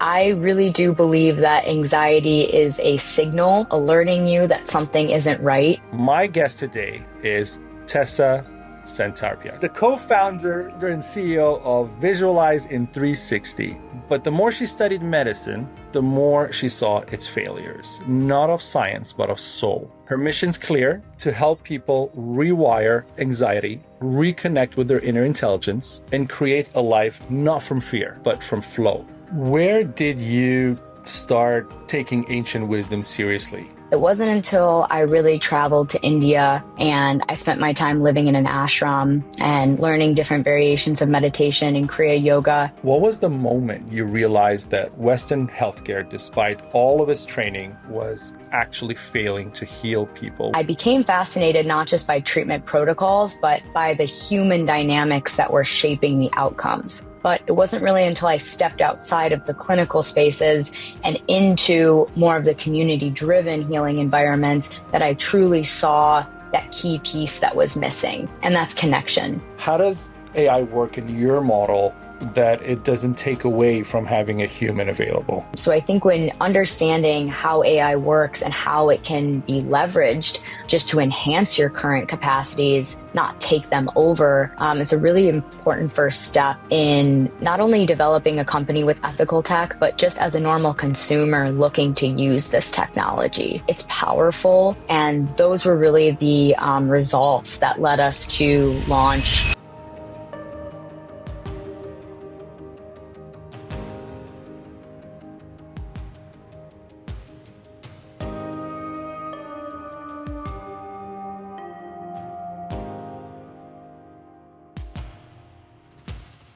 I really do believe that anxiety is a signal alerting you that something isn't right. My guest today is Tessa Santarpia, the co-founder and CEO of VISUALIZEin360's. But the more she studied medicine, the more she saw its failures, not of science, but of soul. Her mission's clear: to help people rewire anxiety, reconnect with their inner intelligence, and create a life not from fear, but from flow. Where did you start taking ancient wisdom seriously? It wasn't until I really traveled to India and I spent my time living in an ashram and learning different variations of meditation and Kriya yoga. What was the moment you realized that Western healthcare, despite all of its training, was actually failing to heal people? I became fascinated not just by treatment protocols, but by the human dynamics that were shaping the outcomes. But it wasn't really until I stepped outside of the clinical spaces and into more of the community-driven healing environments that I truly saw that key piece that was missing, and that's connection. How does AI work in your model that it doesn't take away from having a human available? So I think when understanding how AI works and how it can be leveraged just to enhance your current capacities, not take them over, is a really important first step in not only developing a company with ethical tech, but just as a normal consumer looking to use this technology. It's powerful, and those were really the results that led us to launch.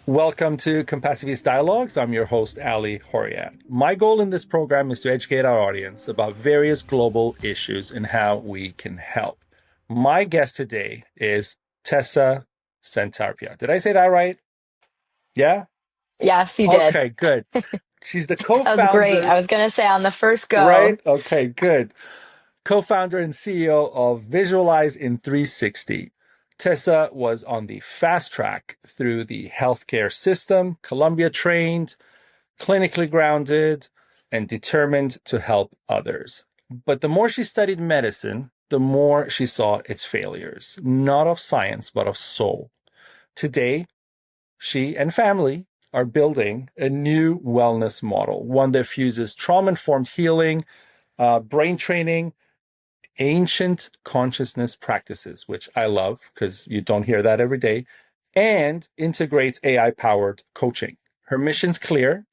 Welcome to Compassiviste Dialogues. I'm your host, Ali Horiat. My goal in this program is to educate our audience about various global issues and how we can help. My guest today is Tessa Santarpia. Did I say that right? Yeah? Yes, you did. Okay, good. She's the co-founder. That was great. I was going to say on the first go. Right? Okay, good. Co-founder and CEO of VISUALIZEin360's. Tessa was on the fast track through the healthcare system, Columbia trained, clinically grounded, and determined to help others. But the more she studied medicine, the more she saw its failures, not of science, but of soul. Today, she and family are building a new wellness model, one that fuses trauma-informed healing, brain training, ancient consciousness practices, which I love because you don't hear that every day, and integrates AI-powered coaching. Her mission's clear: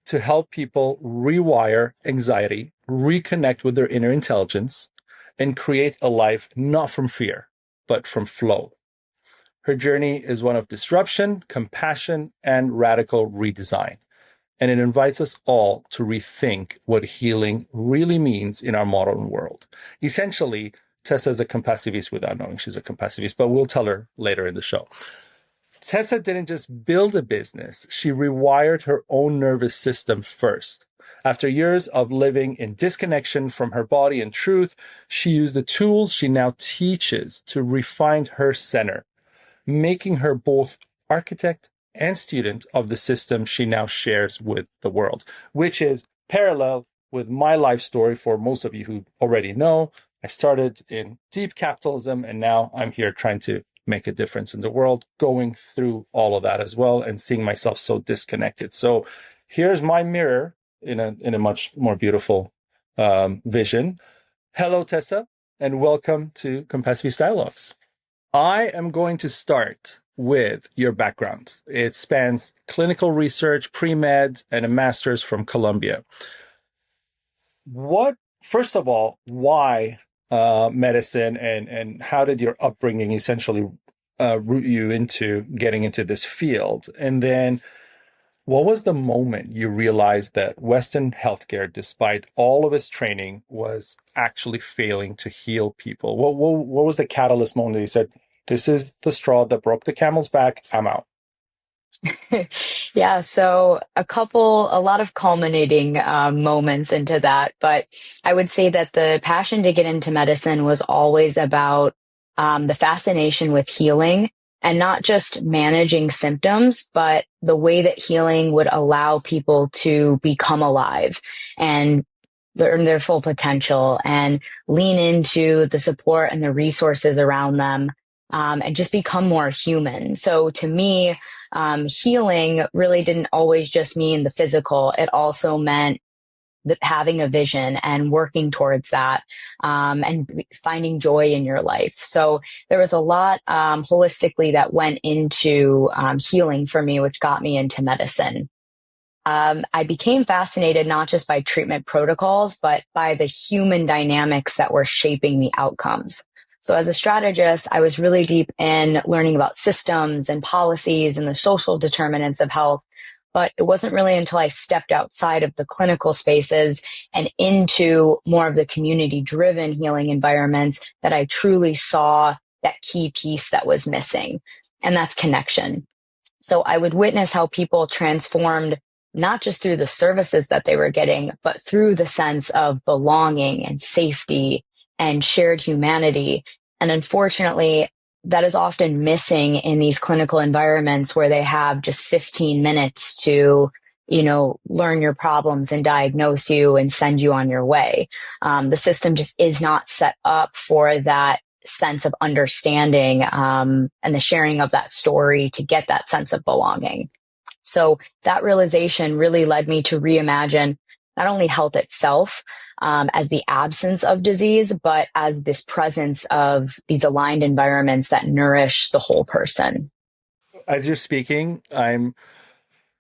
to help people rewire anxiety, reconnect with their inner intelligence, and create a life not from fear, but from flow. Her journey is one of disruption, compassion, and radical redesign. And it invites us all to rethink what healing really means in our modern world. Essentially, Tessa is a compassivist without knowing she's a compassivist, but we'll tell her later in the show. Tessa didn't just build a business, she rewired her own nervous system first. After years of living in disconnection from her body and truth, she used the tools she now teaches to refine her center, making her both architect and student of the system she now shares with the world, which is parallel with my life story. For most of you who already know, I started in deep capitalism, and now I'm here trying to make a difference in the world, going through all of that as well and seeing myself so disconnected. So here's my mirror in a much more beautiful vision. Hello, Tessa, and welcome to Compassiviste Dialogues. I am going to start with your background. It spans clinical research, pre-med, and a master's from Columbia. First of all, why medicine, and how did your upbringing essentially root you into getting into this field? And then what was the moment you realized that Western healthcare, despite all of its training, was actually failing to heal people? What was the catalyst moment that you said, this is the straw that broke the camel's back, I'm out? Yeah, so a lot of culminating moments into that. But I would say that the passion to get into medicine was always about the fascination with healing and not just managing symptoms, but the way that healing would allow people to become alive and learn their full potential and lean into the support and the resources around them, and just become more human. So to me, healing really didn't always just mean the physical. It also meant having a vision and working towards that, and finding joy in your life. So there was a lot holistically that went into healing for me, which got me into medicine. I became fascinated not just by treatment protocols, but by the human dynamics that were shaping the outcomes. So as a strategist, I was really deep in learning about systems and policies and the social determinants of health. But it wasn't really until I stepped outside of the clinical spaces and into more of the community driven healing environments that I truly saw that key piece that was missing. And that's connection. So I would witness how people transformed not just through the services that they were getting, but through the sense of belonging and safety and shared humanity. And unfortunately, that is often missing in these clinical environments where they have just 15 minutes to, learn your problems and diagnose you and send you on your way. The system just is not set up for that sense of understanding, and the sharing of that story to get that sense of belonging. So that realization really led me to reimagine not only health itself, as the absence of disease, but as this presence of these aligned environments that nourish the whole person. As you're speaking, I'm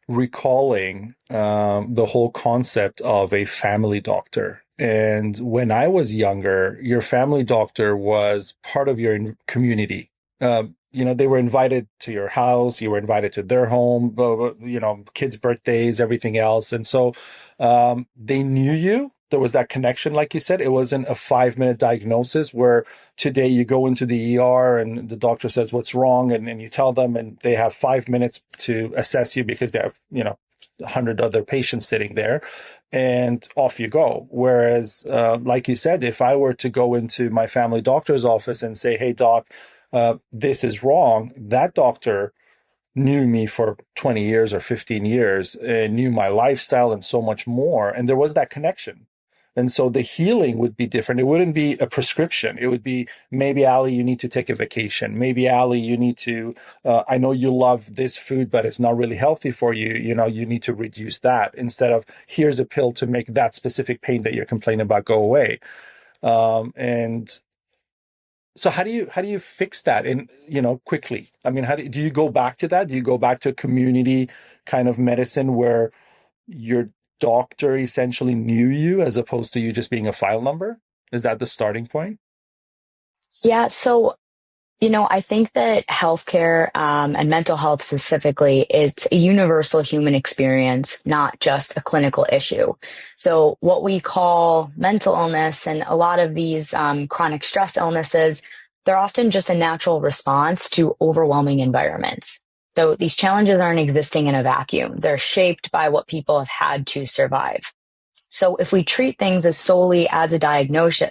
recalling the whole concept of a family doctor. And when I was younger, your family doctor was part of your community. They were invited to your house, you were invited to their home, kids' birthdays, everything else. And so they knew you. There was that connection, like you said. It wasn't a 5-minute diagnosis where today you go into the ER and the doctor says what's wrong, and you tell them, and they have 5 minutes to assess you because they have, 100 other patients sitting there, and off you go. Whereas, like you said, if I were to go into my family doctor's office and say, hey, doc, this is wrong, that doctor knew me for 20 years or 15 years and knew my lifestyle and so much more. And there was that connection. And so the healing would be different. It wouldn't be a prescription. It would be, maybe, Ali, you need to take a vacation. Maybe, Ali, you need to, I know you love this food, but it's not really healthy for you. You need to reduce that, instead of here's a pill to make that specific pain that you're complaining about go away. And so how do you fix that quickly? I mean, do you go back to that? Do you go back to a community kind of medicine where your doctor essentially knew you as opposed to you just being a file number? Is that the starting point? Yeah. So, I think that healthcare, and mental health specifically, is a universal human experience, not just a clinical issue. So what we call mental illness and a lot of these chronic stress illnesses, they're often just a natural response to overwhelming environments. So these challenges aren't existing in a vacuum. They're shaped by what people have had to survive. So if we treat things as solely as a diagnosis,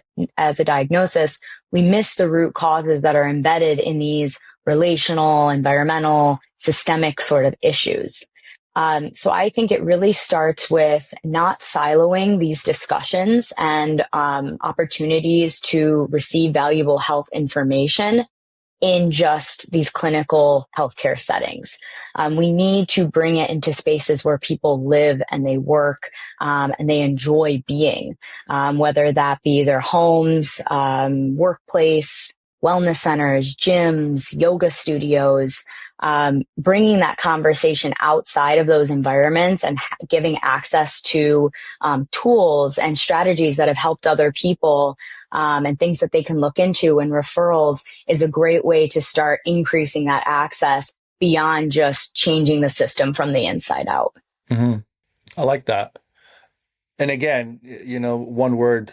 we miss the root causes that are embedded in these relational, environmental, systemic sort of issues. So I think it really starts with not siloing these discussions and opportunities to receive valuable health information in just these clinical healthcare settings. We need to bring it into spaces where people live and they work, and they enjoy being, whether that be their homes, workplace, wellness centers, gyms, yoga studios, bringing that conversation outside of those environments and giving access to tools and strategies that have helped other people, and things that they can look into, and referrals is a great way to start increasing that access beyond just changing the system from the inside out. Mm-hmm. I like that. And again, one word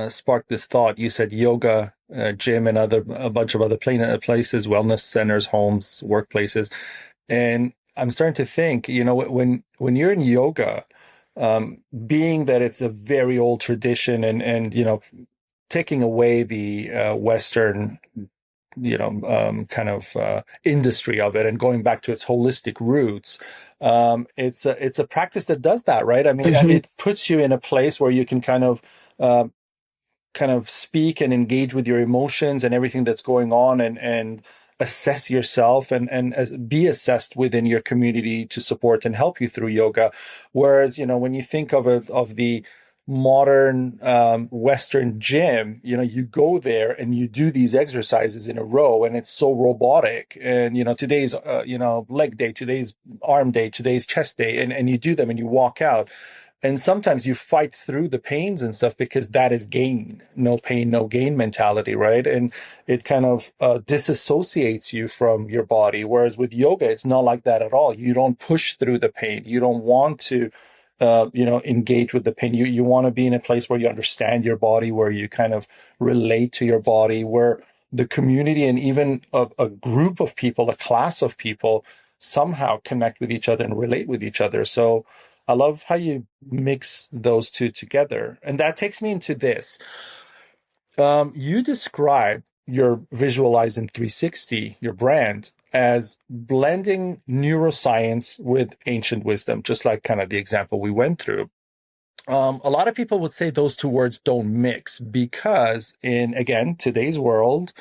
sparked this thought. You said yoga, gym, and a bunch of other places, wellness centers, homes, workplaces. And I'm starting to think, when you're in yoga, being that it's a very old tradition, and taking away the Western industry of it and going back to its holistic roots. It's a practice that does that, right? I mean, Mhm. it puts you in a place where you can uh, kind of speak and engage with your emotions and everything that's going on, and assess yourself, and be assessed within your community to support and help you through yoga. Whereas, when you think of the modern Western gym, you go there and you do these exercises in a row, and it's so robotic. And today's leg day, today's arm day, today's chest day, and you do them and you walk out. And sometimes you fight through the pains and stuff because that is gain, no pain, no gain mentality, right? And it kind of disassociates you from your body. Whereas with yoga, it's not like that at all. You don't push through the pain. You don't want to, engage with the pain. You want to be in a place where you understand your body, where you kind of relate to your body, where the community and even a group of people, a class of people, somehow connect with each other and relate with each other. So I love how you mix those two together. And that takes me into this. You describe your VISUALIZEin360, your brand, as blending neuroscience with ancient wisdom, just like kind of the example we went through. A lot of people would say those two words don't mix because in, again, today's world,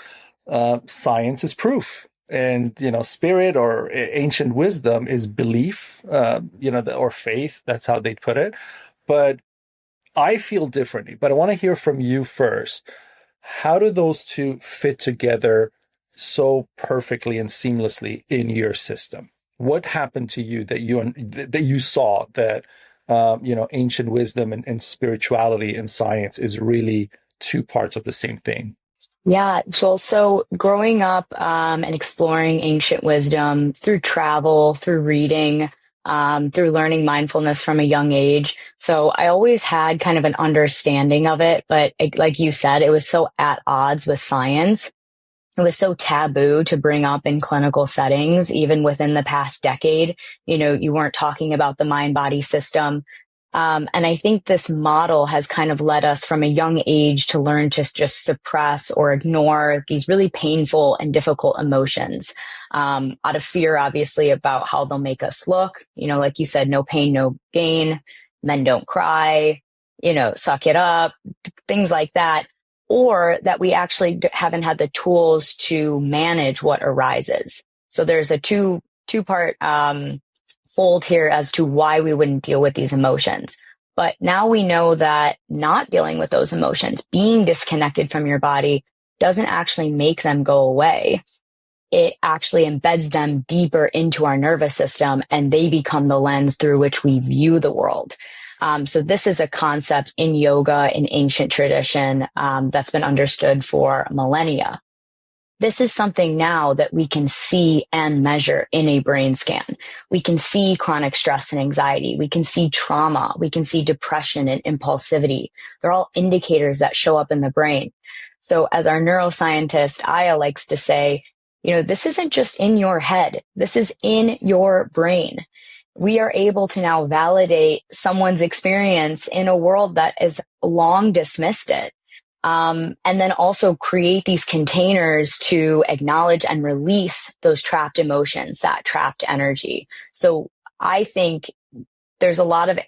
science is proof. And, spirit or ancient wisdom is belief, or faith. That's how they put it. But I feel differently. But I want to hear from you first. How do those two fit together so perfectly and seamlessly in your system? What happened to you that you saw that ancient wisdom and spirituality and science is really two parts of the same thing? Yeah, so growing up and exploring ancient wisdom through travel, through reading, through learning mindfulness from a young age. So I always had kind of an understanding of it, but like you said, it was so at odds with science. It was so taboo to bring up in clinical settings, even within the past decade. You weren't talking about the mind body system. And I think this model has kind of led us from a young age to learn to just suppress or ignore these really painful and difficult emotions, out of fear, obviously, about how they'll make us look. Like you said, no pain, no gain. Men don't cry, suck it up, things like that. Or that we actually haven't had the tools to manage what arises. So there's a two-part fold here as to why we wouldn't deal with these emotions. But now we know that not dealing with those emotions, being disconnected from your body, doesn't actually make them go away. It actually embeds them deeper into our nervous system, and they become the lens through which we view the world. So this is a concept in yoga, in ancient tradition, that's been understood for millennia. This is something now that we can see and measure in a brain scan. We can see chronic stress and anxiety. We can see trauma. We can see depression and impulsivity. They're all indicators that show up in the brain. So as our neuroscientist, Aya likes to say, this isn't just in your head. This is in your brain. We are able to now validate someone's experience in a world that has long dismissed it. And then also create these containers to acknowledge and release those trapped emotions, that trapped energy. So I think there's a lot of,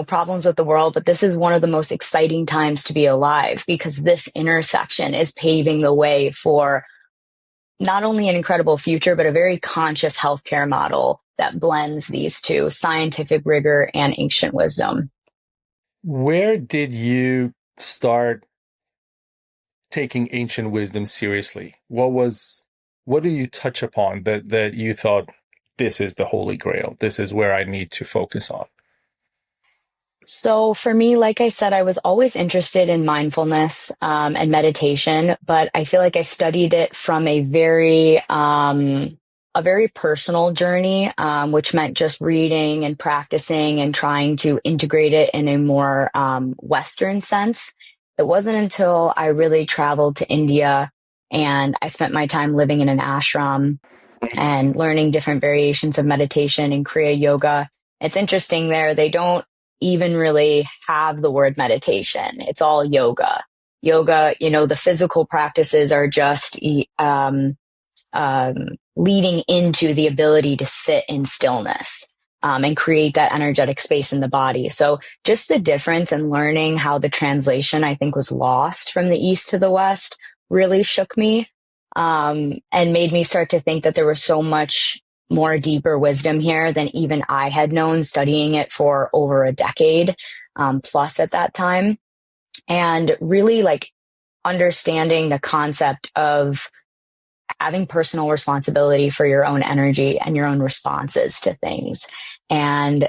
problems with the world, but this is one of the most exciting times to be alive because this intersection is paving the way for not only an incredible future, but a very conscious healthcare model that blends these two, scientific rigor and ancient wisdom. Where did you start taking ancient wisdom seriously? What do you touch upon that you thought this is the holy grail? This is where I need to focus on. So for me, like I said, I was always interested in mindfulness and meditation, but I feel like I studied it from a very personal journey, which meant just reading and practicing and trying to integrate it in a more Western sense. It wasn't until I really traveled to India and I spent my time living in an ashram and learning different variations of meditation and Kriya yoga. It's interesting there. They don't even really have the word meditation. It's all yoga. yoga, the physical practices are just leading into the ability to sit in stillness, and create that energetic space in the body. So just the difference in learning how the translation, I think, was lost from the East to the West really shook me, and made me start to think that there was so much more deeper wisdom here than even I had known, studying it for over a decade, plus at that time. And really like understanding the concept of having personal responsibility for your own energy and your own responses to things. And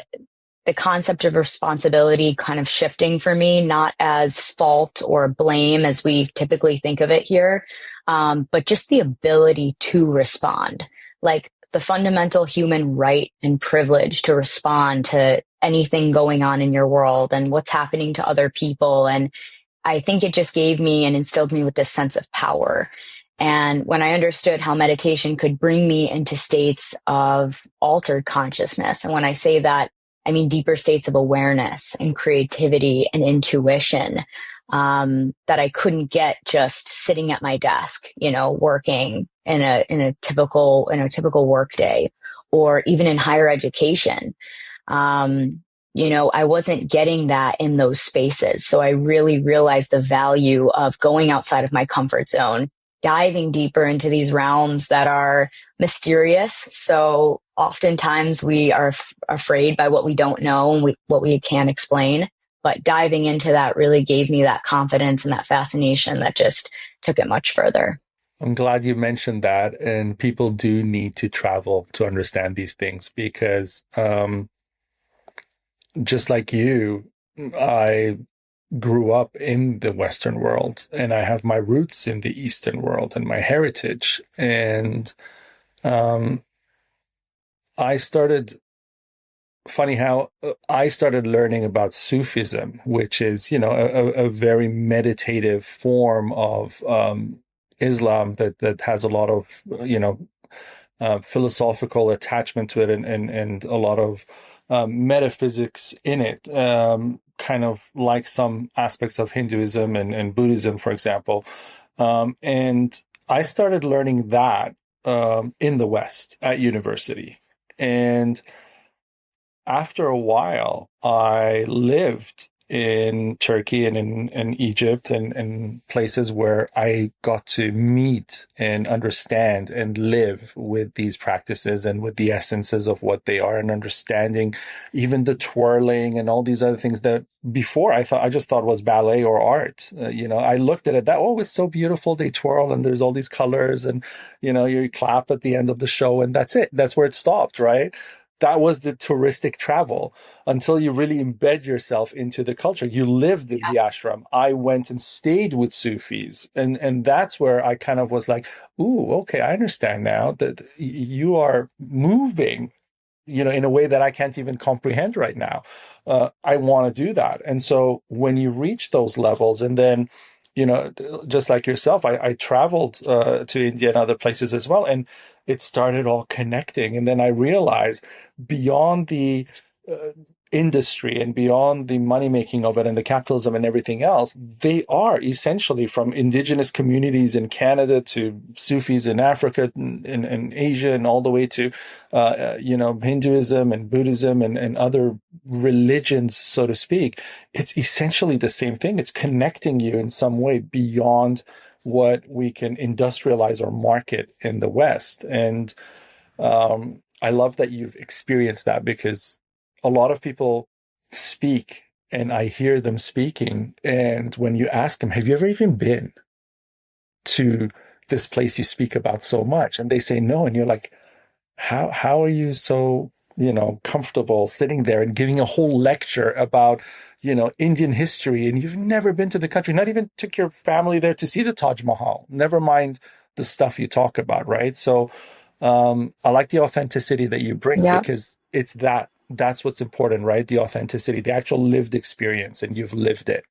the concept of responsibility kind of shifting for me, not as fault or blame as we typically think of it here, but just the ability to respond. Like the fundamental human right and privilege to respond to anything going on in your world and what's happening to other people. And I think it just gave me and instilled me with this sense of power. And when I understood how meditation could bring me into states of altered consciousness, and when I say that, I mean deeper states of awareness and creativity and intuition, that I couldn't get just sitting at my desk, working in a typical work day, or even in higher education. I wasn't getting that in those spaces. So I really realized the value of going outside of my comfort zone, diving deeper into these realms that are mysterious. So oftentimes we are afraid by what we don't know and what we can't explain. But diving into that really gave me that confidence and that fascination that just took it much further. I'm glad you mentioned that. And people do need to travel to understand these things because, just like you, I grew up in the Western world and I have my roots in the Eastern world and my heritage. And um, I started, funny how I started learning about Sufism, which is, a very meditative form of Islam that has a lot of, philosophical attachment to it and a lot of metaphysics in it, kind of like some aspects of Hinduism and Buddhism, for example. And I started learning that in the West at university. And after a while, I lived in Turkey and in Egypt and places where I got to meet and understand and live with these practices and with the essences of what they are and understanding even the twirling and all these other things that before I just thought was ballet or art. I looked at it that, oh, it's so beautiful. They twirl and there's all these colors and, you clap at the end of the show and that's it. That's where it stopped, right? That was the touristic travel until you really embed yourself into the culture. You lived in the ashram. I went and stayed with Sufis. And that's where I kind of was like, ooh, okay, I understand now that you are moving, in a way that I can't even comprehend right now. I want to do that. And so when you reach those levels and then, just like yourself, I traveled to India and other places as well. And it started all connecting. And then I realized beyond the uh, industry and beyond the money making of it and the capitalism and everything else, they are essentially from indigenous communities in Canada to Sufis in Africa and Asia and all the way to, Hinduism and Buddhism and other religions, so to speak. It's essentially the same thing. It's connecting you in some way beyond what we can industrialize or market in the West. And I love that you've experienced that because a lot of people speak and I hear them speaking. And when you ask them, have you ever even been to this place you speak about so much? And they say no. And you're like, how are you so, comfortable sitting there and giving a whole lecture about, Indian history and you've never been to the country, not even took your family there to see the Taj Mahal, never mind the stuff you talk about, right? So I like the authenticity that you bring Yeah. because that's what's important, right? The authenticity, the actual lived experience, and you've lived it.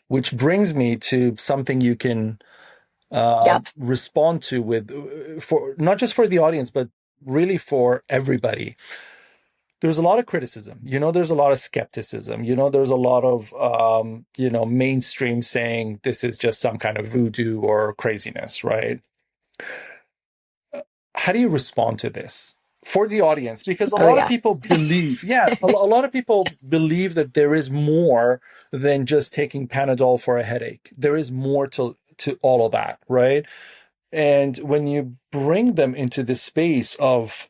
Which brings me to something you can Yep. respond to with for not just for the audience, but really for everybody. there's a lot of criticism. There's a lot of skepticism. There's a lot of, mainstream saying this is just some kind of voodoo or craziness, right? How do you respond to this for the audience? Because a Oh, lot of yeah. people believe, yeah, a lot of people believe that there is more than just taking Panadol for a headache. There is more to all of that, right? And when you bring them into the space of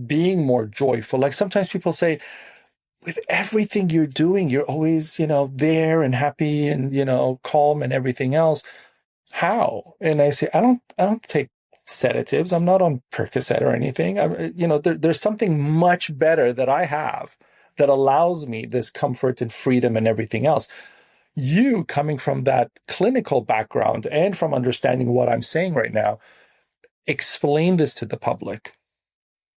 being more joyful, like sometimes people say, with everything you're doing, you're always, there and happy and, calm and everything else. How? And I say, I don't take sedatives. I'm not on Percocet or anything. There's something much better that I have that allows me this comfort and freedom and everything else. You coming from that clinical background and from understanding what I'm saying right now, explain this to the public.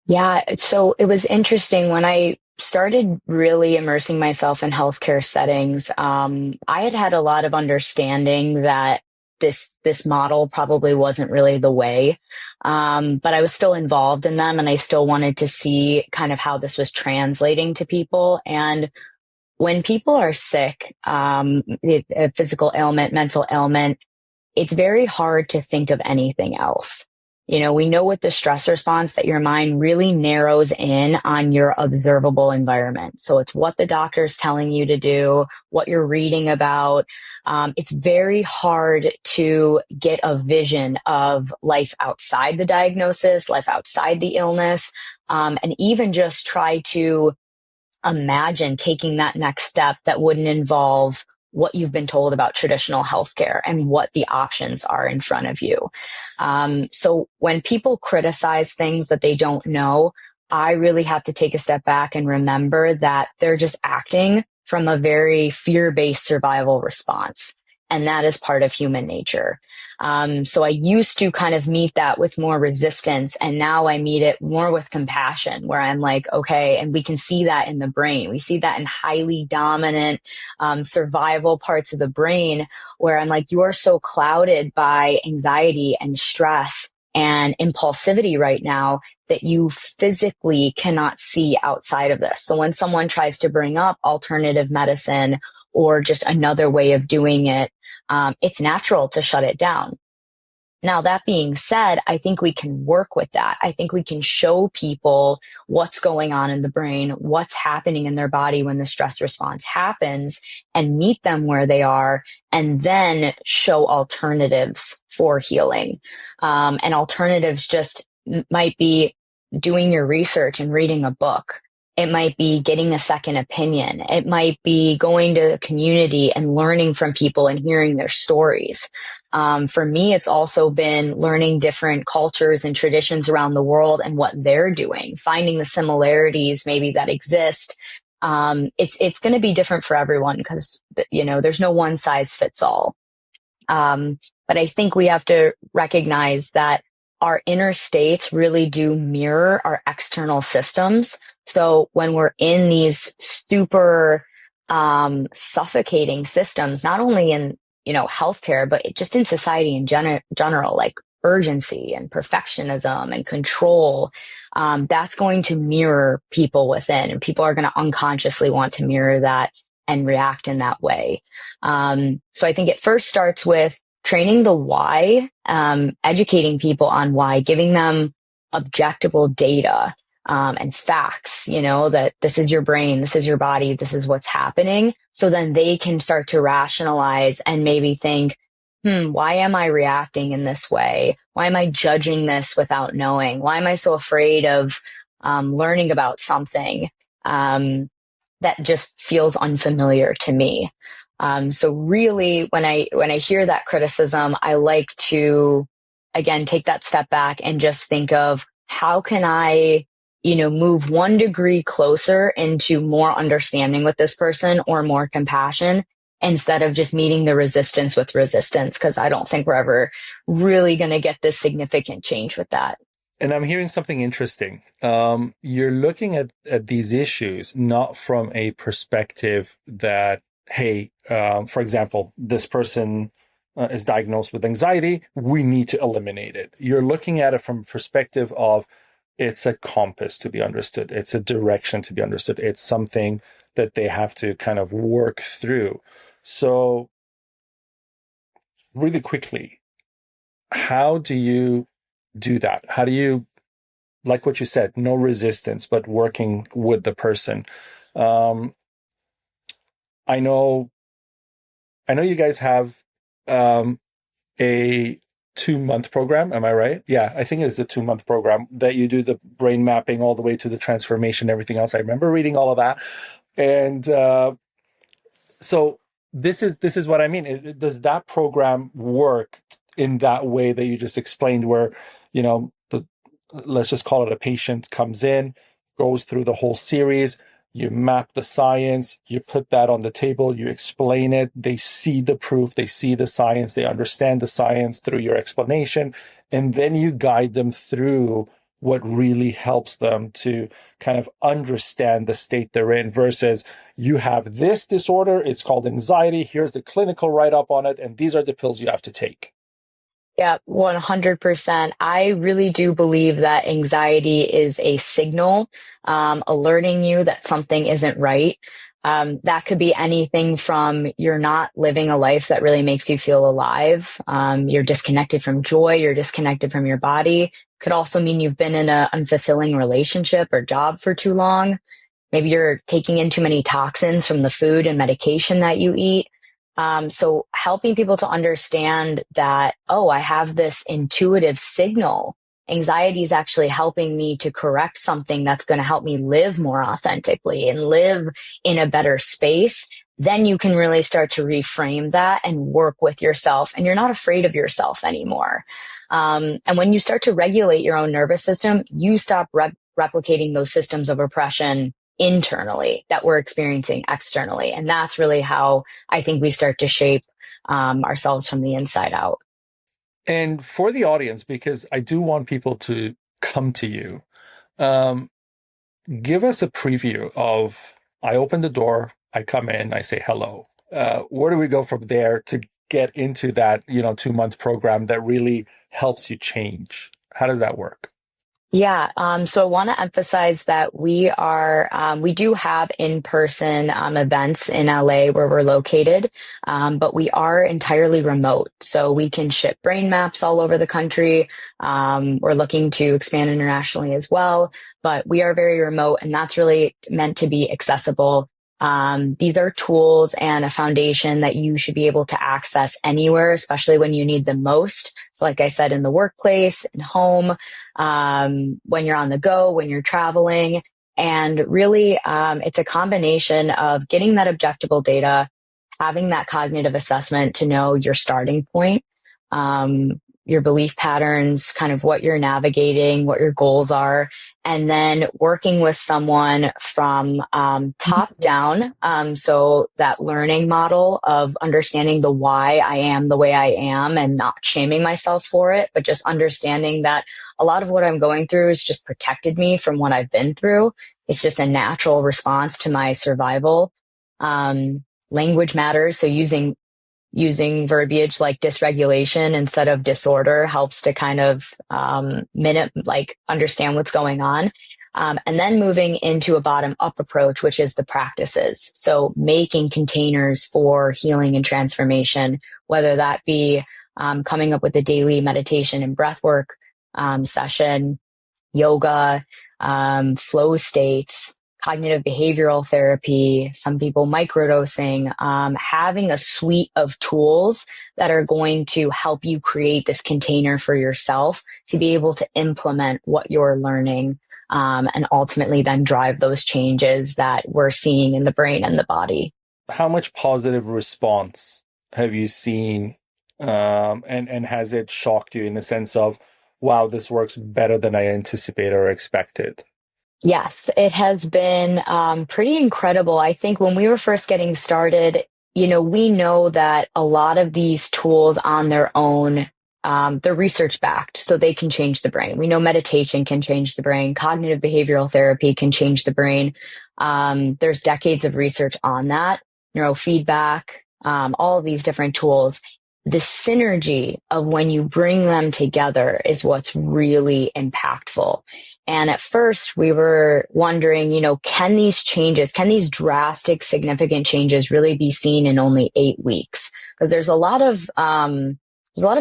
Yeah. So it was interesting when I started really immersing myself in healthcare settings. I had had a lot of understanding that this model probably wasn't really the way. But I was still involved in them and I still wanted to see kind of how this was translating to people. And when people are sick, a physical ailment, mental ailment, it's very hard to think of anything else. We know with the stress response that your mind really narrows in on your observable environment. So it's what the doctor's telling you to do, what you're reading about. It's very hard to get a vision of life outside the diagnosis, life outside the illness, and even just try to imagine taking that next step that wouldn't involve what you've been told about traditional healthcare and what the options are in front of you. So when people criticize things that they don't know, I really have to take a step back and remember that they're just acting from a very fear-based survival response. And that is part of human nature. So I used to kind of meet that with more resistance, and now I meet it more with compassion, where I'm like, okay, and we can see that in the brain. We see that in highly dominant survival parts of the brain, where I'm like, you are so clouded by anxiety and stress and impulsivity right now that you physically cannot see outside of this. So when someone tries to bring up alternative medicine or just another way of doing it, it's natural to shut it down. Now, that being said, I think we can work with that. I think we can show people what's going on in the brain, what's happening in their body when the stress response happens, and meet them where they are, and then show alternatives for healing. And alternatives just might be doing your research and reading a book. It might be getting a second opinion. It might be going to the community and learning from people and hearing their stories. For me, it's also been learning different cultures and traditions around the world and what they're doing, finding the similarities maybe that exist. It's going to be different for everyone because, there's no one size fits all. But I think we have to recognize that our inner states really do mirror our external systems. So when we're in these super suffocating systems, not only in healthcare, but just in society in general, like urgency and perfectionism and control, that's going to mirror people within, and people are going to unconsciously want to mirror that and react in that way. So I think it first starts with training the why, educating people on why, giving them objectable data and facts, that this is your brain, this is your body, this is what's happening. So then they can start to rationalize and maybe think, why am I reacting in this way? Why am I judging this without knowing? Why am I so afraid of learning about something that just feels unfamiliar to me? So really, when I hear that criticism, I like to, again, take that step back and just think of how can I, move 1 degree closer into more understanding with this person or more compassion instead of just meeting the resistance with resistance, because I don't think we're ever really going to get this significant change with that. And I'm hearing something interesting. You're looking at these issues not from a perspective that, hey, for example, this person is diagnosed with anxiety. We need to eliminate it. You're looking at it from a perspective of it's a compass to be understood. It's a direction to be understood. It's something that they have to kind of work through. So really quickly, how do you do that? How do you, like what you said, no resistance, but working with the person? Um, I know, I know you guys have a 2 month program. Am I right? Yeah, I think it's a 2 month program that you do the brain mapping all the way to the transformation, everything else. I remember reading all of that. And so this is what I mean. Does that program work in that way that you just explained, where let's just call it a patient comes in, goes through the whole series, you map the science, you put that on the table, you explain it, they see the proof, they see the science, they understand the science through your explanation, and then you guide them through what really helps them to kind of understand the state they're in, versus you have this disorder, it's called anxiety, here's the clinical write-up on it, and these are the pills you have to take. Yeah, 100%. I really do believe that anxiety is a signal, alerting you that something isn't right. That could be anything from you're not living a life that really makes you feel alive. You're disconnected from joy. You're disconnected from your body. Could also mean you've been in an unfulfilling relationship or job for too long. Maybe you're taking in too many toxins from the food and medication that you eat. So helping people to understand that, oh, I have this intuitive signal. Anxiety is actually helping me to correct something that's going to help me live more authentically and live in a better space. Then you can really start to reframe that and work with yourself, and you're not afraid of yourself anymore. And when you start to regulate your own nervous system, you stop replicating those systems of oppression internally that we're experiencing externally. And that's really how I think we start to shape ourselves from the inside out. And for the audience, because I do want people to come to you, um, give us a preview of, I open the door, I come in, I say hello. Where do we go from there to get into that, 2 month program that really helps you change? How does that work? Yeah. So I want to emphasize that we do have in-person events in LA where we're located, but we are entirely remote. So we can ship brain maps all over the country. We're looking to expand internationally as well, but we are very remote, and that's really meant to be accessible. These are tools and a foundation that you should be able to access anywhere, especially when you need them most. So like I said, in the workplace, in home, when you're on the go, when you're traveling. And really, it's a combination of getting that objectable data, having that cognitive assessment to know your starting point, your belief patterns, kind of what you're navigating, what your goals are, and then working with someone from top down. So that learning model of understanding the why I am the way I am and not shaming myself for it, but just understanding that a lot of what I'm going through is just protected me from what I've been through. It's just a natural response to my survival. Language matters. So using verbiage like dysregulation instead of disorder helps to kind of understand what's going on. And then moving into a bottom-up approach, which is the practices. So making containers for healing and transformation, whether that be coming up with a daily meditation and breathwork session, yoga, flow states, cognitive behavioral therapy, some people microdosing, having a suite of tools that are going to help you create this container for yourself to be able to implement what you're learning, and ultimately then drive those changes that we're seeing in the brain and the body. How much positive response have you seen? And has it shocked you in the sense of, wow, this works better than I anticipated or expected? Yes, it has been pretty incredible. I think when we were first getting started, we know that a lot of these tools on their own, they're research backed, so they can change the brain. We know meditation can change the brain. Cognitive behavioral therapy can change the brain. There's decades of research on that, neurofeedback, all of these different tools. the synergy of when you bring them together is what's really impactful. And at first we were wondering, can these changes, can these drastic, significant changes really be seen in only 8 weeks? Because there's a lot of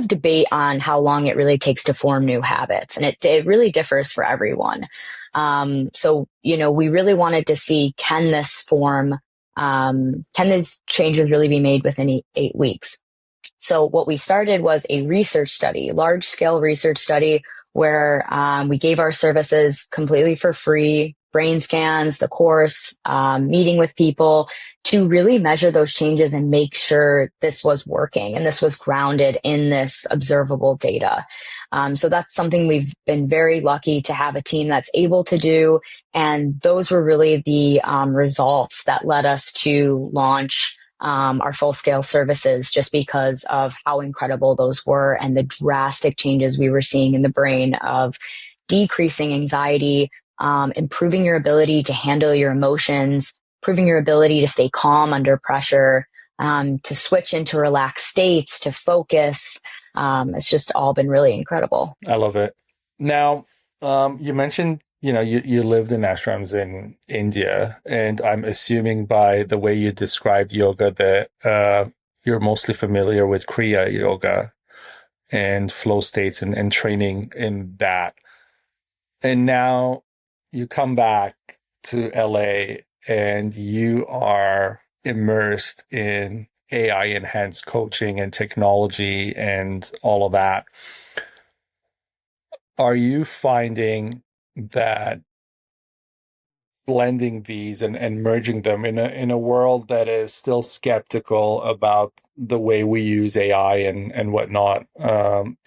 debate on how long it really takes to form new habits, and it really differs for everyone. So, we really wanted to see, can these changes really be made within 8 weeks? So what we started was a research study, large scale research study, where we gave our services completely for free, brain scans, the course, meeting with people to really measure those changes and make sure this was working and this was grounded in this observable data. So that's something we've been very lucky to have a team that's able to do. And those were really the results that led us to launch our full-scale services, just because of how incredible those were and the drastic changes we were seeing in the brain of decreasing anxiety, improving your ability to handle your emotions, improving your ability to stay calm under pressure, to switch into relaxed states, to focus. It's just all been really incredible. I love it. Now, you mentioned, you lived in ashrams in India, and I'm assuming by the way you described yoga that you're mostly familiar with Kriya yoga and flow states and training in that. And now you come back to LA and you are immersed in AI enhanced coaching and technology and all of that. Are you finding that blending these and merging them in a world that is still skeptical about the way we use AI and whatnot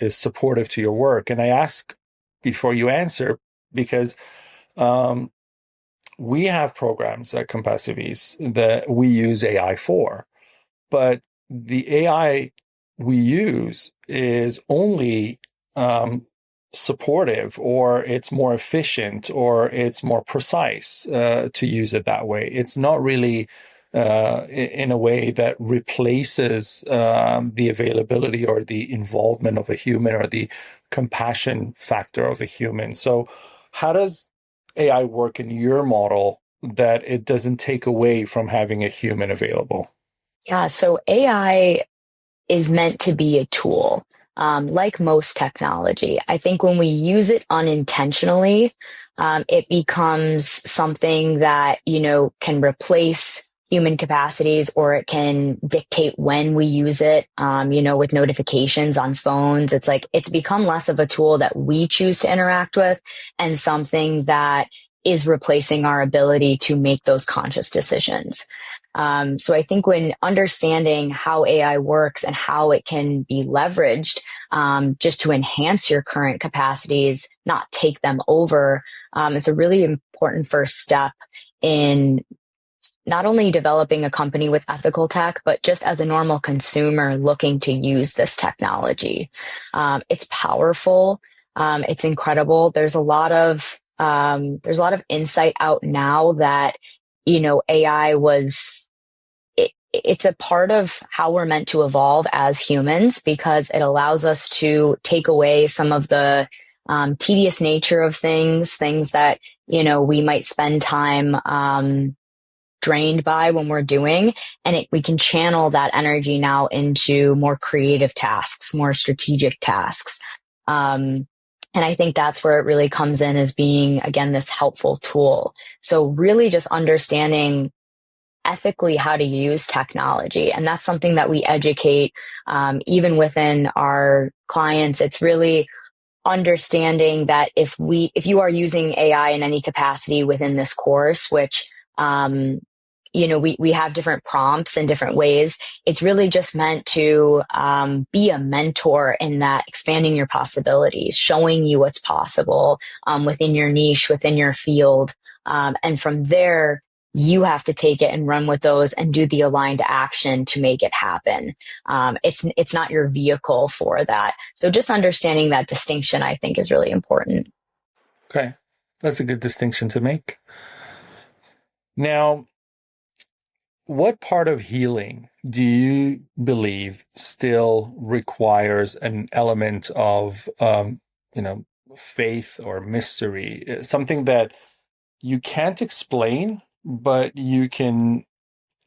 is supportive to your work? And I ask before you answer because we have programs at Compassiviste that we use AI for, but the AI we use is only supportive, or it's more efficient, or it's more precise to use it that way. It's not really in a way that replaces the availability or the involvement of a human or the compassion factor of a human. So how does AI work in your model that it doesn't take away from having a human available? Yeah, so AI is meant to be a tool, like most technology. I think when we use it unintentionally, it becomes something that, can replace human capacities, or it can dictate when we use it, with notifications on phones. It's like, it's become less of a tool that we choose to interact with and something that is replacing our ability to make those conscious decisions. So I think when understanding how AI works and how it can be leveraged just to enhance your current capacities, not take them over, is a really important first step in not only developing a company with ethical tech, but just as a normal consumer looking to use this technology. It's powerful. It's incredible. There's a lot of insight out now that, AI it's a part of how we're meant to evolve as humans, because it allows us to take away some of the tedious nature of things that, we might spend time drained by when we're doing, and we can channel that energy now into more creative tasks, more strategic tasks. And I think that's where it really comes in as being, again, this helpful tool. So really just understanding ethically how to use technology. And that's something that we educate even within our clients. It's really understanding that if you are using AI in any capacity within this course, which we have different prompts in different ways. It's really just meant to be a mentor in that, expanding your possibilities, showing you what's possible within your niche, within your field. And from there, you have to take it and run with those and do the aligned action to make it happen. It's not your vehicle for that. So just understanding that distinction, I think, is really important. Okay, that's a good distinction to make. Now, what part of healing do you believe still requires an element of, you know, faith or mystery, something that you can't explain, but you can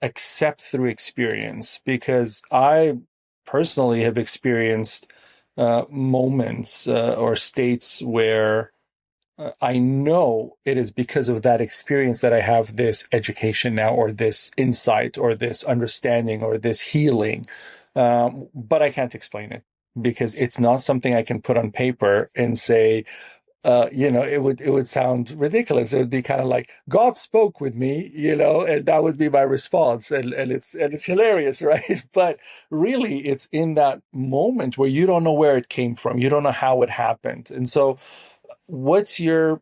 accept through experience? Because I personally have experienced moments or states where I know it is because of that experience that I have this education now, or this insight, or this understanding, or this healing. But I can't explain it because it's not something I can put on paper and say, it would sound ridiculous. It would be kind of like God spoke with me, and that would be my response. And it's hilarious, right? But really, it's in that moment where you don't know where it came from. You don't know how it happened. And so what's your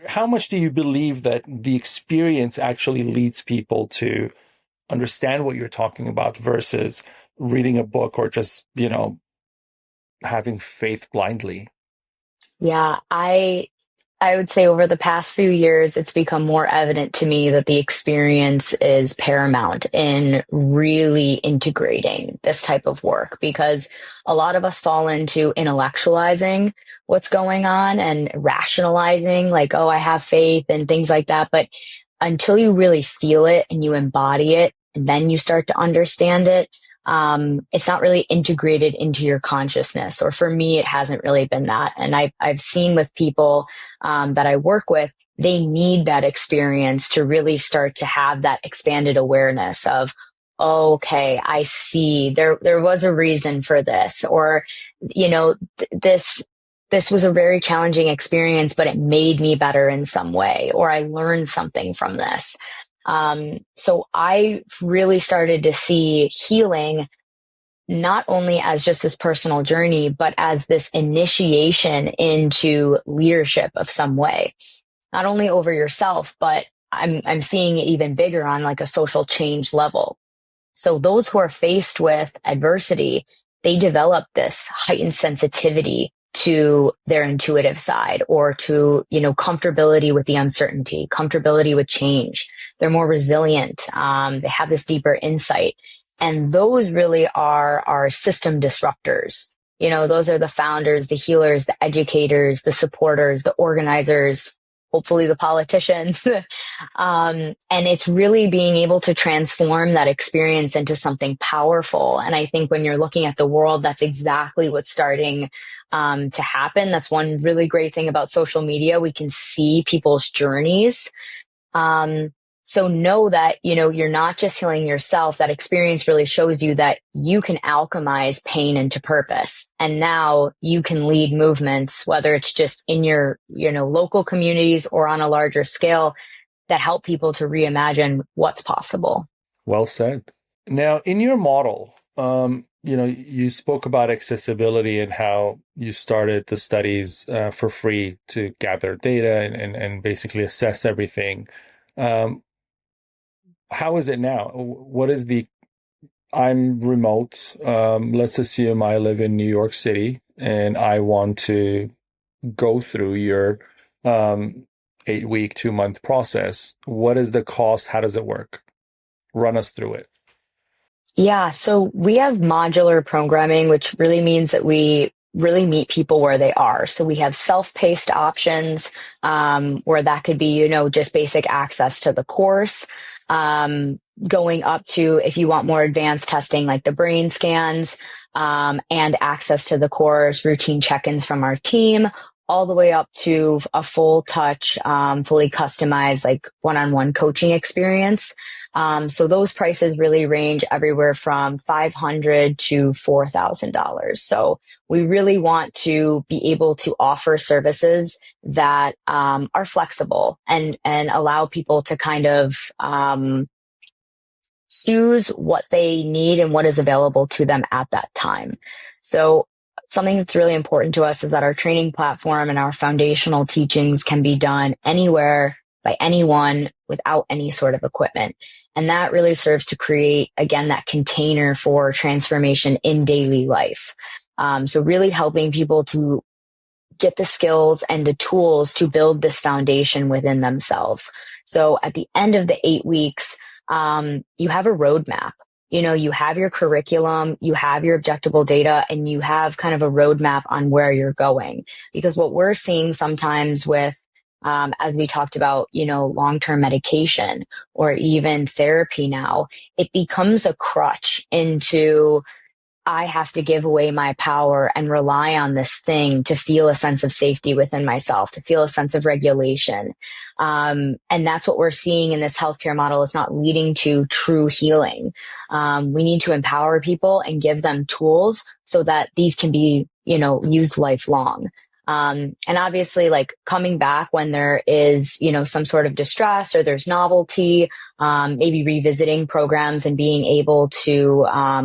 how much do you believe that the experience actually leads people to understand what you're talking about versus reading a book or just, having faith blindly? Yeah, I would say over the past few years, it's become more evident to me that the experience is paramount in really integrating this type of work, because a lot of us fall into intellectualizing what's going on and rationalizing, like, oh, I have faith and things like that. But until you really feel it and you embody it, and then you start to understand it, it's not really integrated into your consciousness. Or for me, it hasn't really been that. And I've seen with people that I work with, they need that experience to really start to have that expanded awareness of, oh, okay, I see there was a reason for this, or, this was a very challenging experience, but it made me better in some way, or I learned something from this. So I really started to see healing not only as just this personal journey, but as this initiation into leadership of some way, not only over yourself, but I'm seeing it even bigger on like a social change level. So those who are faced with adversity, they develop this heightened sensitivity to their intuitive side, or to, comfortability with the uncertainty, comfortability with change. They're more resilient. They have this deeper insight. And those really are our system disruptors. Those are the founders, the healers, the educators, the supporters, the organizers, hopefully the politicians. And it's really being able to transform that experience into something powerful. And I think when you're looking at the world, that's exactly what's starting to happen. That's one really great thing about social media. We can see people's journeys. So know that, you're not just healing yourself. That experience really shows you that you can alchemize pain into purpose. And now you can lead movements, whether it's just in your, local communities or on a larger scale, that help people to reimagine what's possible. Well said. Now, in your model, you spoke about accessibility and how you started the studies for free to gather data and basically assess everything. Um, how is it now? What is the I'm remote. Let's assume I live in New York City and I want to go through your 8 week, 2 month process. What is the cost? How does it work? Run us through it. Yeah, so we have modular programming, which really means that we really meet people where they are. So we have self-paced options, where that could be, just basic access to the course, going up to, if you want more advanced testing, like the brain scans, and access to the course, routine check-ins from our team, all the way up to a full touch, fully customized, like one-on-one coaching experience. So those prices really range everywhere from $500 to $4,000. So we really want to be able to offer services that are flexible and allow people to kind of choose what they need and what is available to them at that time. So something that's really important to us is that our training platform and our foundational teachings can be done anywhere by anyone without any sort of equipment. And that really serves to create, again, that container for transformation in daily life. So really helping people to get the skills and the tools to build this foundation within themselves. So at the end of the 8 weeks, you have a roadmap. You have your curriculum, you have your objectable data, and you have kind of a roadmap on where you're going. Because what we're seeing sometimes with, as we talked about, long-term medication or even therapy now, it becomes a crutch into I have to give away my power and rely on this thing to feel a sense of safety within myself, to feel a sense of regulation. And that's what we're seeing in this healthcare model is not leading to true healing. We need to empower people and give them tools so that these can be, used lifelong. And obviously like coming back when there is, some sort of distress or there's novelty, maybe revisiting programs and being able to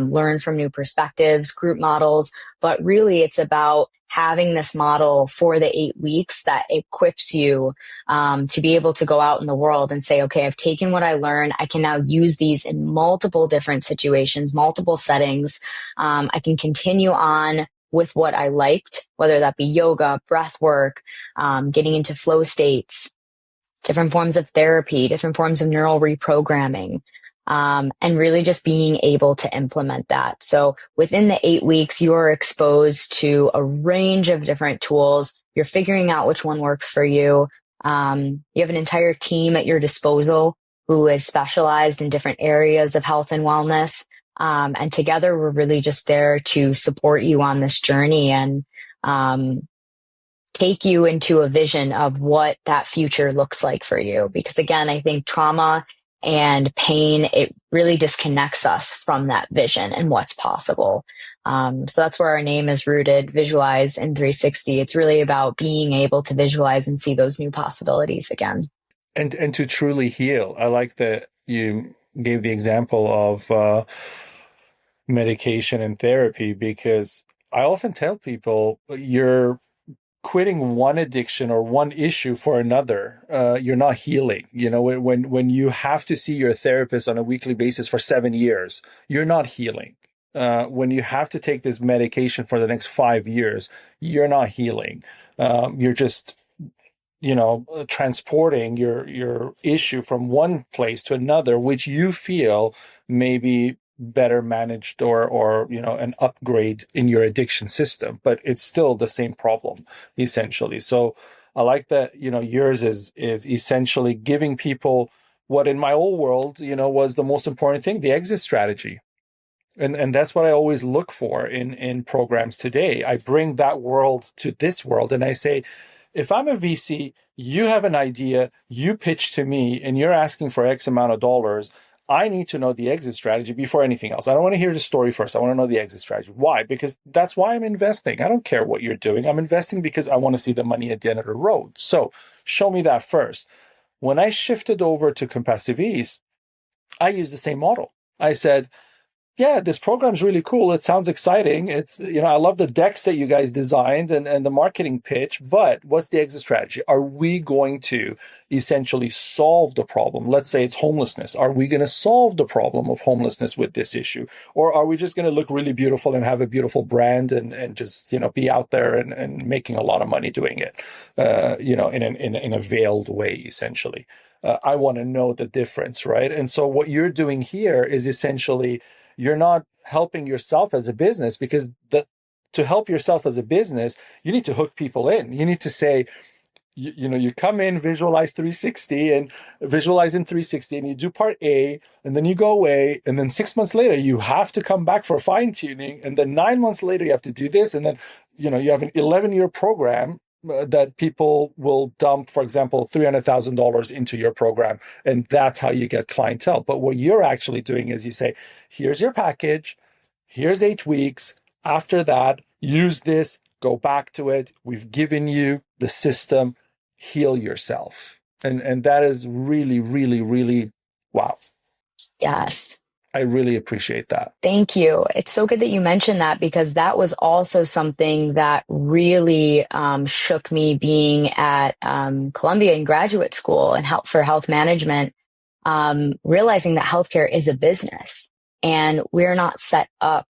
learn from new perspectives, group models. But really it's about having this model for the 8 weeks that equips you to be able to go out in the world and say, okay, I've taken what I learned. I can now use these in multiple different situations, multiple settings. I can continue on with what I liked, whether that be yoga, breath work, getting into flow states, different forms of therapy, different forms of neural reprogramming, and really just being able to implement that. So within the 8 weeks, you are exposed to a range of different tools. You're figuring out which one works for you. You have an entire team at your disposal who is specialized in different areas of health and wellness. And together we're really just there to support you on this journey and, take you into a vision of what that future looks like for you. Because again, I think trauma and pain, it really disconnects us from that vision and what's possible. So that's where our name is rooted, Visualize in 360. It's really about being able to visualize and see those new possibilities again. And to truly heal. I like that you gave the example of medication and therapy, because I often tell people you're quitting one addiction or one issue for another. You're not healing. When you have to see your therapist on a weekly basis for 7 years, you're not healing. When you have to take this medication for the next 5 years, you're not healing. You're just transporting your issue from one place to another, which you feel may be better managed or an upgrade in your addiction system, but it's still the same problem essentially. So I like that, yours is essentially giving people what in my old world, was the most important thing, the exit strategy. And that's what I always look for in programs today. I bring that world to this world and I say, if I'm a VC, you have an idea, you pitch to me and you're asking for X amount of dollars, I need to know the exit strategy before anything else. I don't want to hear the story first. I want to know the exit strategy. Why? Because that's why I'm investing. I don't care what you're doing. I'm investing because I want to see the money at the end of the road. So show me that first. When I shifted over to Compassiviste, I used the same model. I said, yeah, this program is really cool. It sounds exciting. It's, I love the decks that you guys designed and the marketing pitch, but what's the exit strategy? Are we going to essentially solve the problem? Let's say it's homelessness. Are we going to solve the problem of homelessness with this issue? Or are we just going to look really beautiful and have a beautiful brand and just, be out there and making a lot of money doing it, in a veiled way, essentially? I want to know the difference, right? And so what you're doing here is essentially, you're not helping yourself as a business, because to help yourself as a business, you need to hook people in. You need to say, you come in, visualize 360 and visualize in 360 and you do part A and then you go away. And then 6 months later, you have to come back for fine tuning. And then 9 months later, you have to do this. And then, you have an 11-year program that people will dump, for example, $300,000 into your program. And that's how you get clientele. But what you're actually doing is you say, here's your package, here's 8 weeks. After that, use this, go back to it. We've given you the system, heal yourself. And that is really, really, really, wow. Yes. I really appreciate that. Thank you. It's so good that you mentioned that, because that was also something that really shook me being at Columbia in graduate school and for health management, realizing that healthcare is a business and we're not set up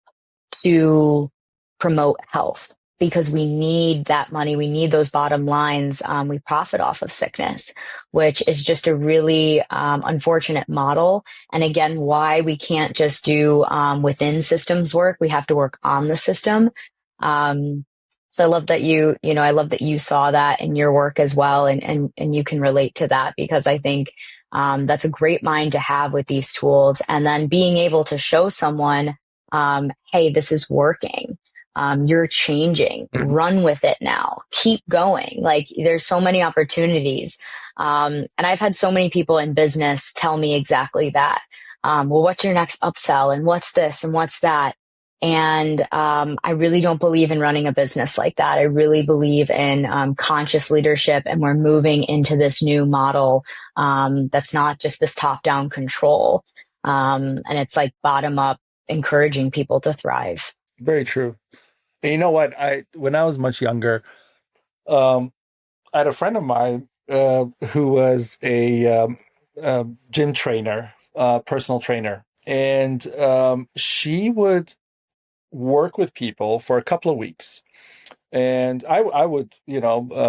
to promote health. because we need that money, we need those bottom lines. We profit off of sickness, which is just a really unfortunate model. And again, why we can't just do within systems work. We have to work on the system. Um, so I love that I love that you saw that in your work as well, and you can relate to that, because I think that's a great mind to have with these tools. And then being able to show someone, hey, this is working. You're changing. Mhm. Run with it now. Keep going. Like, there's so many opportunities. And I've had so many people in business tell me exactly that. Well, what's your next upsell? And what's this? And what's that? And I really don't believe in running a business like that. I really believe in conscious leadership, and we're moving into this new model that's not just this top-down control, and it's like bottom up, encouraging people to thrive. Very true. And you know what? When I was much younger, um, I had a friend of mine who was a gym trainer, personal trainer, and she would work with people for a couple of weeks. And I would,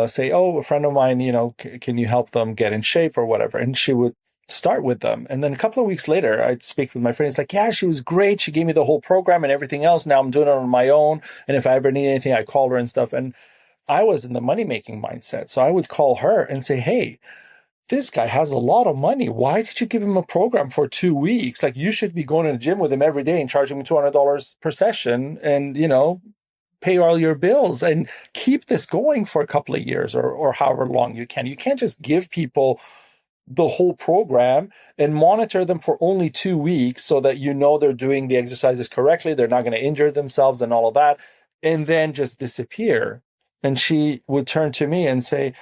say, oh, a friend of mine, can you help them get in shape or whatever? And she would start with them. And then a couple of weeks later, I'd speak with my friend. It's like, yeah, she was great. She gave me the whole program and everything else. Now I'm doing it on my own. And if I ever need anything, I call her and stuff. And I was in the money making mindset. So I would call her and say, hey, this guy has a lot of money. Why did you give him a program for 2 weeks? Like, you should be going to the gym with him every day and charging him $200 per session and, pay all your bills and keep this going for a couple of years or however long you can. You can't just give people the whole program and monitor them for only 2 weeks so that they're doing the exercises correctly, they're not going to injure themselves and all of that, and then just disappear. And she would turn to me and say,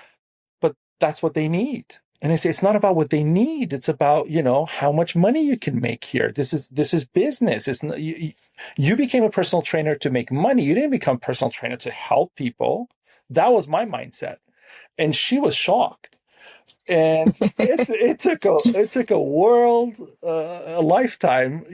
but that's what they need. And I say, it's not about what they need. It's about, how much money you can make here. This is business. It's not, you became a personal trainer to make money. You didn't become a personal trainer to help people. That was my mindset. And she was shocked. And it took a world, a lifetime,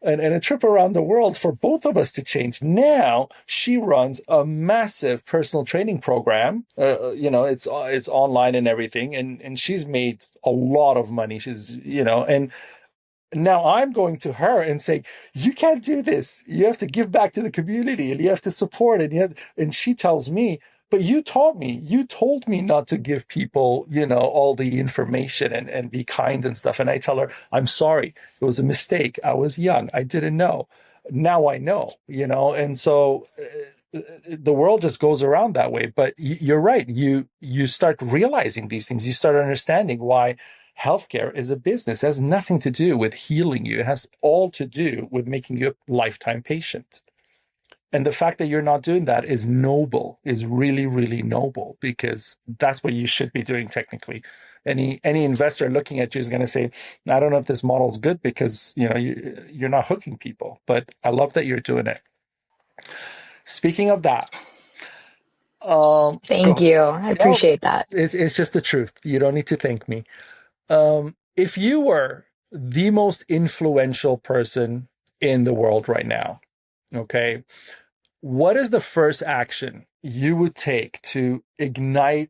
and a trip around the world for both of us to change. Now she runs a massive personal training program. It's online and everything, and she's made a lot of money. And now I'm going to her and saying, you can't do this. You have to give back to the community and you have to support it. And she tells me, but you taught me, you told me not to give people, all the information and be kind and stuff. And I tell her, I'm sorry. It was a mistake. I was young. I didn't know. Now I know, and so the world just goes around that way. But you're right. You start realizing these things. You start understanding why healthcare is a business. It has nothing to do with healing you. It has all to do with making you a lifetime patient. And the fact that you're not doing that is noble, is really, really noble, because that's what you should be doing technically. Any investor looking at you is going to say, I don't know if this model is good because, you're not hooking people, but I love that you're doing it. Speaking of that, Thank go. you. I No, appreciate that. it's just the truth. You don't need to thank me. If you were the most influential person in the world right now, okay, what is the first action you would take to ignite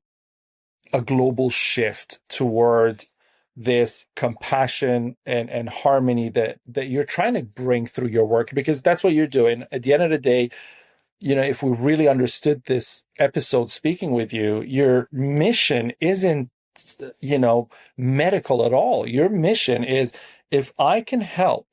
a global shift toward this compassion and harmony that you're trying to bring through your work? Because that's what you're doing. At the end of the day, if we really understood this episode speaking with you, your mission isn't, medical at all. Your mission is, if I can help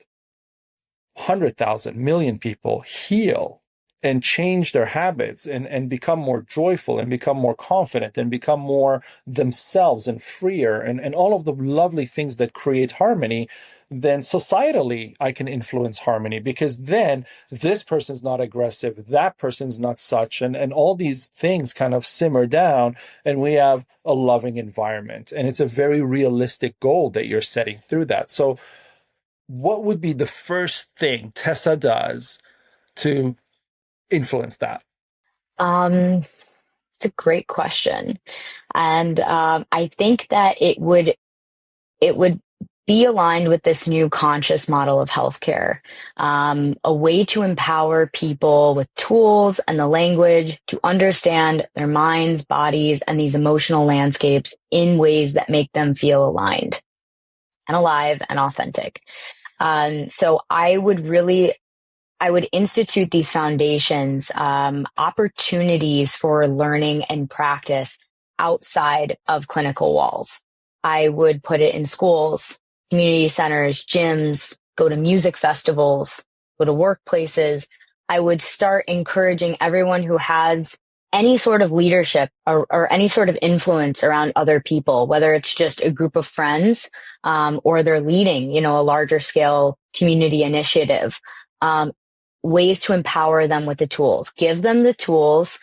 100,000 million people heal and change their habits and become more joyful and become more confident and become more themselves and freer and all of the lovely things that create harmony, then societally I can influence harmony, because then this person's not aggressive, that person's not such, and all these things kind of simmer down and we have a loving environment. And it's a very realistic goal that you're setting through that. So what would be the first thing Tessa does to influence that? Um, it's a great question. And I think that it would be aligned with this new conscious model of healthcare, a way to empower people with tools and the language to understand their minds, bodies, and these emotional landscapes in ways that make them feel aligned and alive and authentic. So I would institute these foundations, opportunities for learning and practice outside of clinical walls. I would put it in schools, community centers, gyms, go to music festivals, go to workplaces. I would start encouraging everyone who has any sort of leadership or any sort of influence around other people, whether it's just a group of friends, or they're leading, a larger scale community initiative. Ways to empower them with the tools, give them the tools,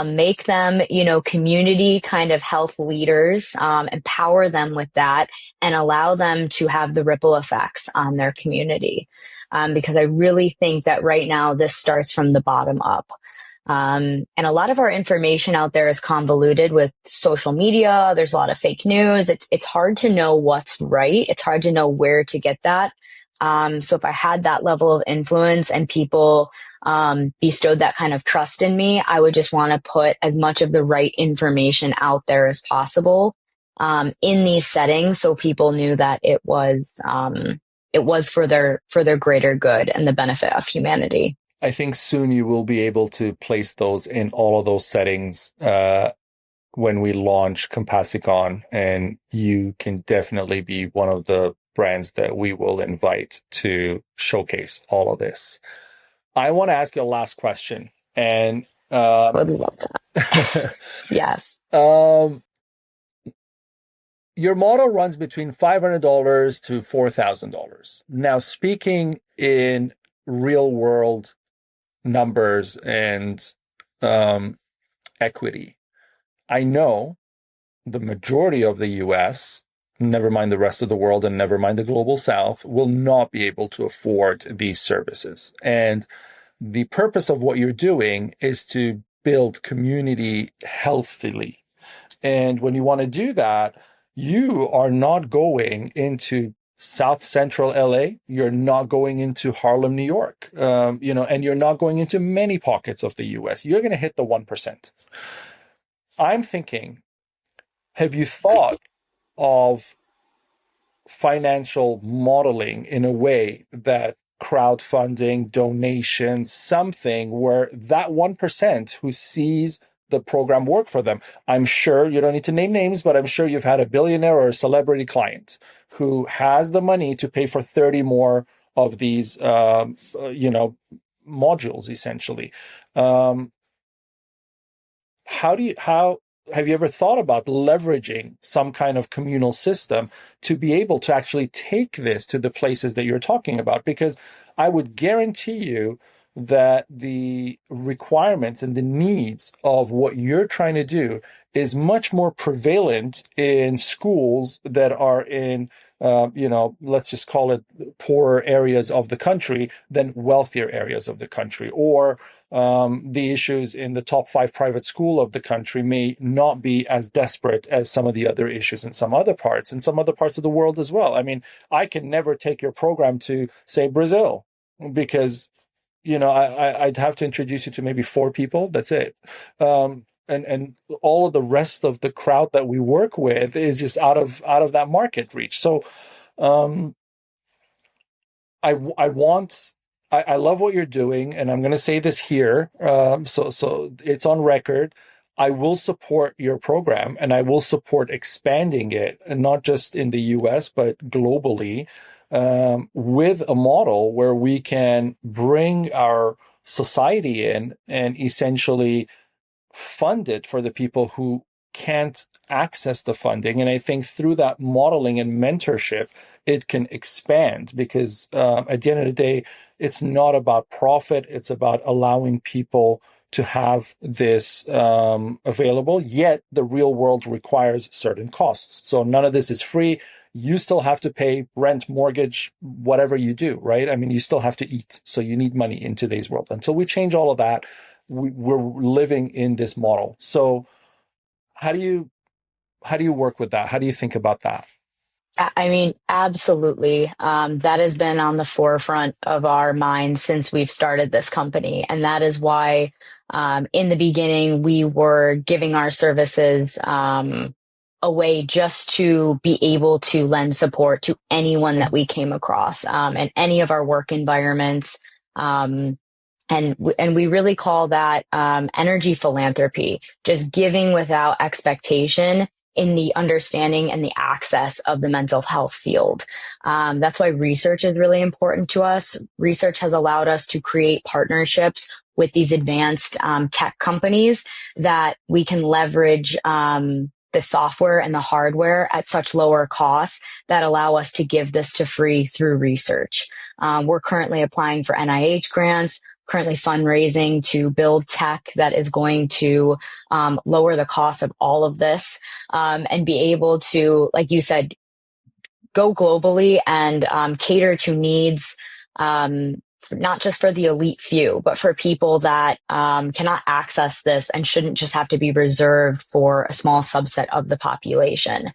make them, community kind of health leaders, empower them with that and allow them to have the ripple effects on their community. Because I really think that right now this starts from the bottom up. And a lot of our information out there is convoluted with social media. There's a lot of fake news. It's hard to know what's right. It's hard to know where to get that. So if I had that level of influence and people bestowed that kind of trust in me, I would just want to put as much of the right information out there as possible in these settings, so people knew that it was for their greater good and the benefit of humanity. I think soon you will be able to place those in all of those settings when we launch Compassicon, and you can definitely be one of the brands that we will invite to showcase all of this. I want to ask you a last question, and I would love that. Yes. Your model runs between $500 to $4,000. Now, speaking in real world numbers and equity, I know the majority of the US, never mind the rest of the world and never mind the global south, will not be able to afford these services. And the purpose of what you're doing is to build community healthily. And when you want to do that, you are not going into South Central LA. You're not going into Harlem, New York, and you're not going into many pockets of the US. You're going to hit the 1%. I'm thinking, have you thought of financial modeling in a way that crowdfunding, donations, something where that 1% who sees the program work for them? I'm sure you don't need to name names, but I'm sure you've had a billionaire or a celebrity client who has the money to pay for 30 more of these, modules, essentially. How have you ever thought about leveraging some kind of communal system to be able to actually take this to the places that you're talking about? Because I would guarantee you that the requirements and the needs of what you're trying to do is much more prevalent in schools that are in let's just call it poorer areas of the country than wealthier areas of the country, or the issues in the top 5 private school of the country may not be as desperate as some of the other issues in some other parts of the world as well. I mean, I can never take your program to, say, Brazil, because I'd have to introduce you to maybe 4 people. That's it. And all of the rest of the crowd that we work with is just out of that market reach. So I love what you're doing, and I'm going to say this here, so it's on record. I will support your program, and I will support expanding it, and not just in the US, but globally, with a model where we can bring our society in and essentially fund it for the people who can't access the funding. And I think through that modeling and mentorship, it can expand, because at the end of the day, it's not about profit. It's about allowing people to have this available, yet the real world requires certain costs. So none of this is free. You still have to pay rent, mortgage, whatever you do, right? I mean, you still have to eat. So you need money in today's world. Until we change all of that, we're living in this model. So how do you work with that? How do you think about that? I mean, absolutely. That has been on the forefront of our minds since we've started this company. And that is why, in the beginning, we were giving our services, away just to be able to lend support to anyone that we came across, in any of our work environments. Um, and we really call that, energy philanthropy, just giving without expectation in the understanding and the access of the mental health field. That's why research is really important to us. Research has allowed us to create partnerships with these advanced, tech companies that we can leverage, the software and the hardware at such lower costs that allow us to give this to free through research. We're currently applying for NIH grants, currently fundraising to build tech that is going to, lower the cost of all of this, and be able to, like you said, go globally and, cater to needs, not just for the elite few, but for people that, cannot access this and shouldn't just have to be reserved for a small subset of the population.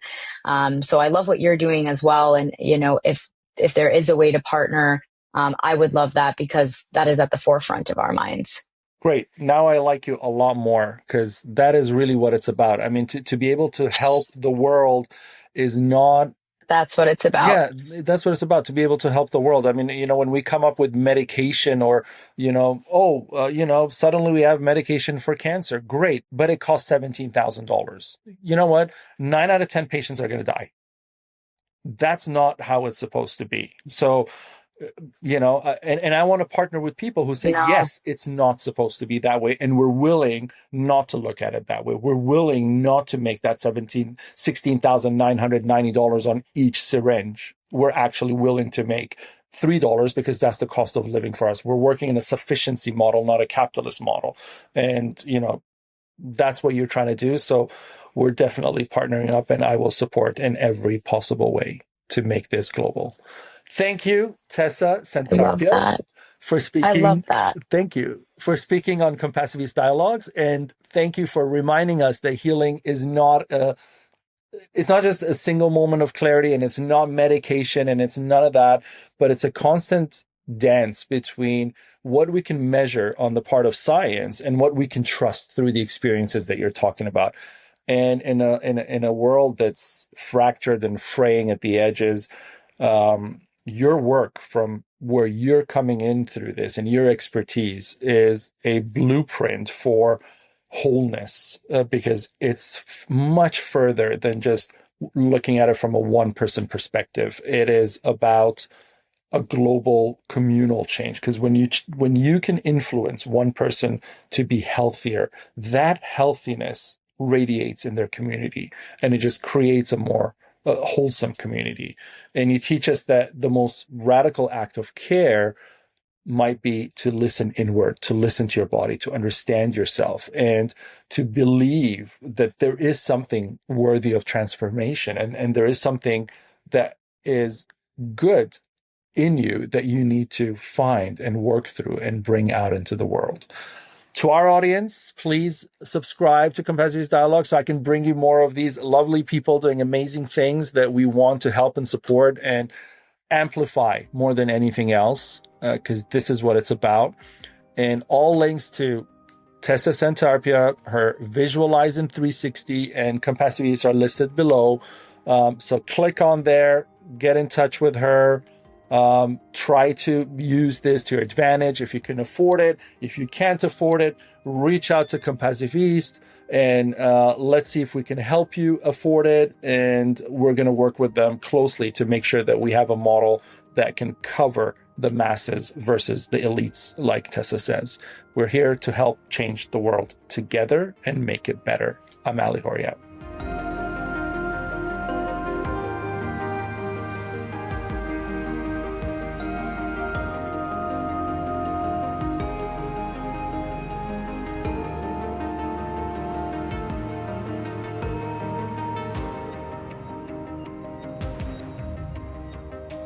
So I love what you're doing as well. And, if there is a way to partner, I would love that because that is at the forefront of our minds. Great. Now I like you a lot more because that is really what it's about. I mean, to be able to help the world is not. That's what it's about. Yeah, that's what it's about, to be able to help the world. I mean, when we come up with medication or, suddenly we have medication for cancer. Great, but it costs $17,000. You know what? 9 out of 10 patients are going to die. That's not how it's supposed to be. So, and I want to partner with people who say, No, yes, it's not supposed to be that way. And we're willing not to look at it that way. We're willing not to make that $16,990 on each syringe. We're actually willing to make $3 because that's the cost of living for us. We're working in a sufficiency model, not a capitalist model. And, that's what you're trying to do. So we're definitely partnering up, and I will support in every possible way to make this global. Thank you, Tessa I love Santarpia, that. for I love speaking. that. Thank you for speaking on Compassiviste Dialogues, and thank you for reminding us that healing is not it's not just a single moment of clarity, and it's not medication, and it's none of that, but it's a constant dance between what we can measure on the part of science and what we can trust through the experiences that you're talking about. And in a world that's fractured and fraying at the edges, your work from where you're coming in through this and your expertise is a blueprint for wholeness, because it's much further than just looking at it from a one person perspective. It is about a global communal change, because when you can influence one person to be healthier, that healthiness radiates in their community, and it just creates a more wholesome community. And you teach us that the most radical act of care might be to listen inward, to listen to your body, to understand yourself, and to believe that there is something worthy of transformation, and there is something that is good in you that you need to find and work through and bring out into the world. To our audience, please subscribe to Compassiviste Dialogues so I can bring you more of these lovely people doing amazing things that we want to help and support and amplify more than anything else, because this is what it's about. And all links to Tessa Santarpia, her VISUALIZEin360, and Compassiviste are listed below. So click on there, get in touch with her. Try to use this to your advantage if you can afford it. If you can't afford it, reach out to Compassiviste, and let's see if we can help you afford it. And we're going to work with them closely to make sure that we have a model that can cover the masses versus the elites, like Tessa says. We're here to help change the world together and make it better. I'm Ali Horia.